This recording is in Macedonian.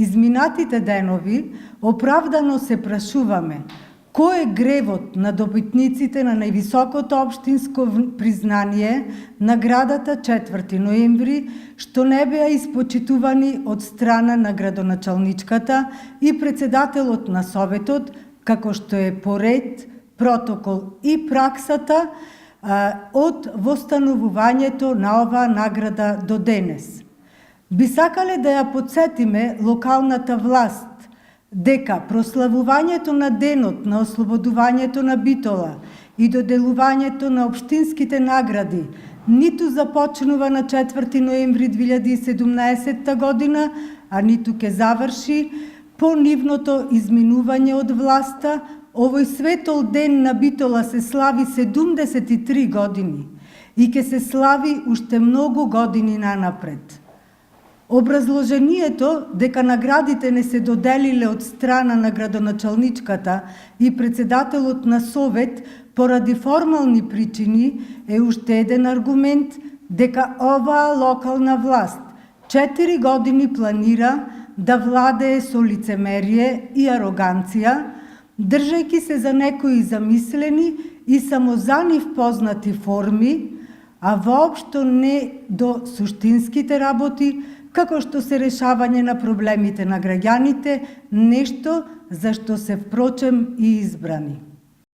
изминатите денови оправдано се прашуваме кој е гревот на добитниците на највисокото општинско признание, наградата 4 ноември, што не беа испочитувани од страна на градоначалничката и председателот на Советот, како што е поред, протокол и праксата од востановувањето на оваа награда до денес. Би сакале да ја подсетиме локалната власт дека прославувањето на денот на ослободувањето на Битола и доделувањето на општинските награди ниту започнува на 4 ноември 2017 година, а ниту ке заврши по нивното изминување од власта. Овој светол ден на Битола се слави 73 години и ке се слави уште многу години нанапред. Образложението дека наградите не се доделиле од страна на градоначалничката и председателот на Совет поради формални причини е уште еден аргумент дека оваа локална власт 4 години планира да владее со лицемерие и ароганција, држајќи се за некои замислени и само за нив познати форми, а воопшто не до суштинските работи, како што се решавање на проблемите на граѓаните, нешто за што се впрочем и избрани.